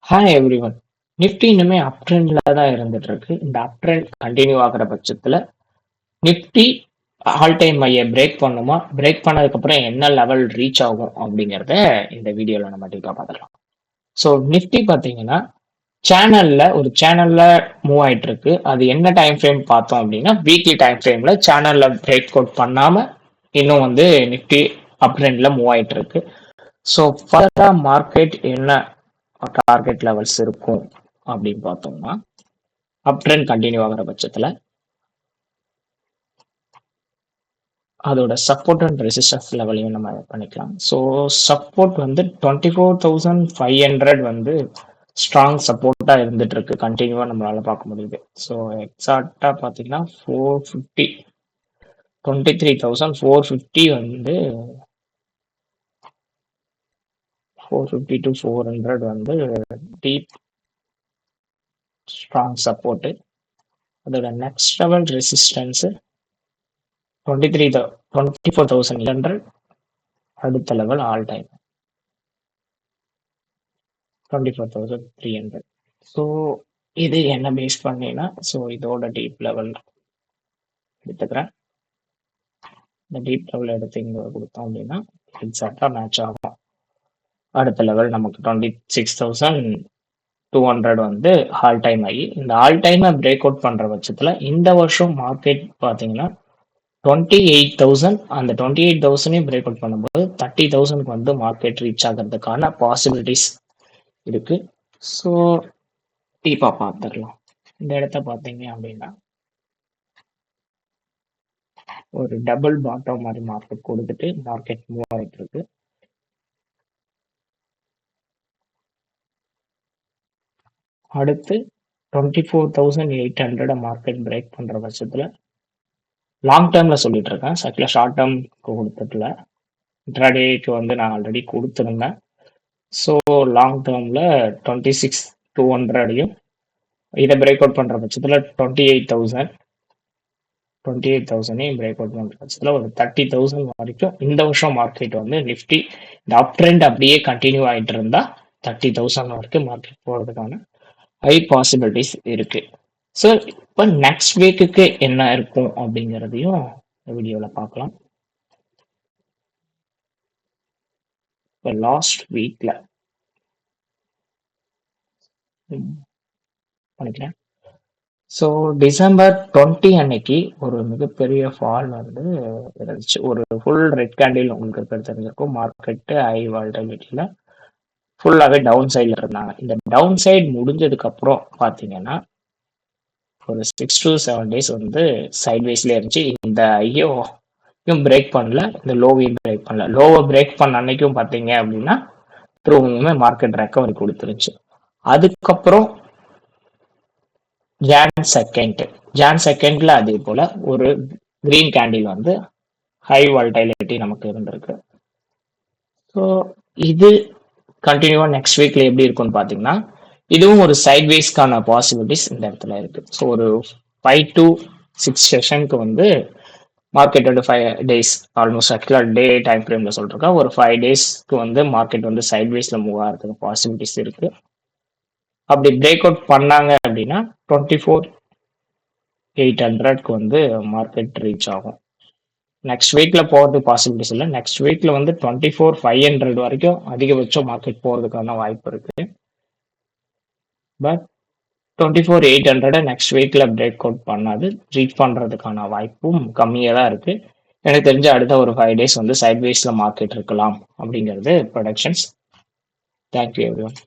Hi everyone. Nifty இன்னுமே அப் ட்ரெண்ட்ல தான் இருந்துட்டு இருக்கு. இந்த அப் ட்ரெண்ட் கண்டினியூ ஆகுற பட்சத்துல நிஃப்டி ஆல் டைம் ஹையை பிரேக் பண்ணுமா, பிரேக் பண்ணதுக்கு அப்புறம் என்ன லெவல் ரீச் ஆகும் அப்படிங்கறத இந்த வீடியோல நம்ம டீப்பா பார்க்கலாம். ஸோ நிஃப்டி பாத்தீங்கன்னா ஒரு சேனல்ல மூவ் ஆயிட்டு இருக்கு. அது என்ன டைம் ஃப்ரேம் பார்த்தோம் அப்படின்னா வீக்லி டைம் ஃப்ரேம்ல சேனல்ல பிரேக் அவுட் பண்ணாம இன்னும் நிஃப்டி அப் ட்ரெண்ட்ல மூவ் ஆயிட்டு இருக்கு. ஸோ ஃபர்தரா மார்க்கெட் என்ன டார்கெட் லெவல்ஸ் இருக்கும் அப்படின்னு பார்த்தோம்னா, அப் ட்ரெண்ட் கண்டினியூ ஆகிற பட்சத்துல அதோட சப்போர்ட் அண்ட் ரெசிஸ்டன்ஸ் லெவலையும் நம்ம பண்ணிக்கலாம். ஸோ சப்போர்ட் 24,500 ஸ்ட்ராங் சப்போர்ட்டா இருந்துட்டு இருக்கு. கண்டினியூவா நம்மளால பார்க்க முடியுது. ஸோ எக்ஸாக்டா பார்த்தீங்கன்னா 450 23,450 450 to 400 டீப் ஸ்ட்ராங் சப்போர்ட். அதோட நெக்ஸ்ட் லெவல் ரெசிஸ்டன்ஸ் 24,800. அடுத்த லெவல் ஆல் டைம் 24,300. ஸோ இது என்ன பேஸ் பண்ணினா, ஸோ இதோட டீப் லெவல் எடுத்துக்கிறேன். இந்த டீப் லெவல் எடுத்து இங்க கொடுத்தோம் அப்படின்னா எக்ஸாக்டா மேட்ச் ஆகும். அடுத்த லெவல் நமக்கு 26,200 ஆல் டைம் ஆகி இந்த ஆல் டைமை பிரேக் அவுட் பண்ற பட்சத்துல இந்த வருஷம் மார்க்கெட் பாத்தீங்கன்னா 28,000, அந்த 28,000 பிரேக் அவுட் பண்ணும்போது 30,000 மார்க்கெட் ரீச் ஆகிறதுக்கான பாசிபிலிட்டிஸ் இருக்கு. ஸோ டீப்பா பார்த்துடலாம். இந்த இடத்த பார்த்தீங்க அப்படின்னா ஒரு டபுள் பாட்டம் மாதிரி மார்க்கெட் கொடுத்துட்டு மார்க்கெட் மூவ் ஆகிட்டு இருக்கு. அடுத்து 24,800 மார்க்கெட் பிரேக் பண்ற பட்சத்துல லாங் டேர்ம்ல சொல்லிட்டு இருக்கேன். சைக்கிள் ஷார்ட் டேர்ம் கொடுத்துட்டுல இன்ட்ராடேக்கு நான் ஆல்ரெடி கொடுத்துருந்தேன். ஸோ லாங் டேர்ம்ல 26,200 இதை பிரேக் அவுட் பண்ற பட்சத்துல 28,000 பிரேக் அவுட் பண்ற பட்சத்துல ஒரு 30,000 வரைக்கும் இந்த வருஷம் மார்க்கெட் நிஃப்டி இந்த அப் ட்ரெண்ட் அப்படியே கண்டினியூ ஆயிட்டு இருந்தா 30,000 வரைக்கும் மார்க்கெட் போறதுக்கான ஹை பாசிபிலிட்டிஸ் இருக்கு. ஸோ இப்போ நெக்ஸ்ட் வீக்குக்கு என்ன இருக்கும் அப்படிங்கிறதையும் வீடியோல பார்க்கலாம். இப்போ லாஸ்ட் வீக்ல பண்ணிக்கிறேன். ஸோ டிசம்பர் 20 அன்னைக்கு ஒரு மிகப்பெரிய ஃபால் இருந்துச்சு. ஒரு ஃபுல் ரெட் கேண்டில் உங்களுக்கு தெரிஞ்சிருக்கும். மார்க்கெட் ஹை வால்டிலிட்டியில ஃபுல்லாவே டவுன் சைட்ல இருந்தாங்க. இந்த டவுன் சைட் முடிஞ்சதுக்கு அப்புறம் பாத்தீங்கன்னா ஒரு 6 to 7 days சைட்வேஸ்ல இருந்துச்சு. இந்த ஐயும் பிரேக் பண்ணல, இந்த லோவையும் பிரேக் பண்ணல. லோவை பிரேக் பண்ண அன்னைக்கும் பாத்தீங்க அப்படின்னா திரும்பவுமே மார்க்கெட் ரெக்கவரி கொடுத்துருச்சு. அதுக்கப்புறம் ஜான் செகண்ட்ல அதே போல ஒரு கிரீன் கேண்டில் ஹை வால்டைலிட்டி நமக்கு இருந்திருக்கு. ஸோ இது கண்டினியூவா நெக்ஸ்ட் வீக்ல எப்படி இருக்கும்னு பாத்தீங்கன்னா இதுவும் ஒரு சைட்வேஸ்க்கான பாசிபிலிட்டிஸ் இந்த இடத்துல இருக்கு. ஸோ ஒரு 5 to 6 செஷனுக்கு மார்க்கெட் 5 days ஆல்மோஸ்ட் ஆக்சுவலா டே டைம் ஃப்ரேம்ல சொல்றேன். ஒரு 5 daysக்கு மார்க்கெட் சைட்வேஸ்ல மூவ் ஆகிறதுக்கு பாசிபிலிட்டிஸ் இருக்கு. அப்படி பிரேக் அவுட் பண்ணாங்க அப்படின்னா 24,800க்கு மார்க்கெட் ரீச் ஆகும். நெக்ஸ்ட் வீக்ல போறதுக்கு பாசிபிலிட்டிஸ் இல்லை. நெக்ஸ்ட் வீக்ல 24,500 வரைக்கும் அதிகபட்சம் மார்க்கெட் போறதுக்கான வாய்ப்பு இருக்கு. பட் 24,800 நெக்ஸ்ட் வீக்ல பிரேக் அவுட் பண்ணாது, ரீச் பண்றதுக்கான வாய்ப்பும் கம்மியா தான் இருக்கு. எனக்கு தெரிஞ்ச அடுத்த ஒரு 5 days சைட்வேஸ்ல மார்க்கெட் இருக்கலாம் அப்படிங்கிறது ப்ரொடக்ஷன்ஸ். Thank you everyone.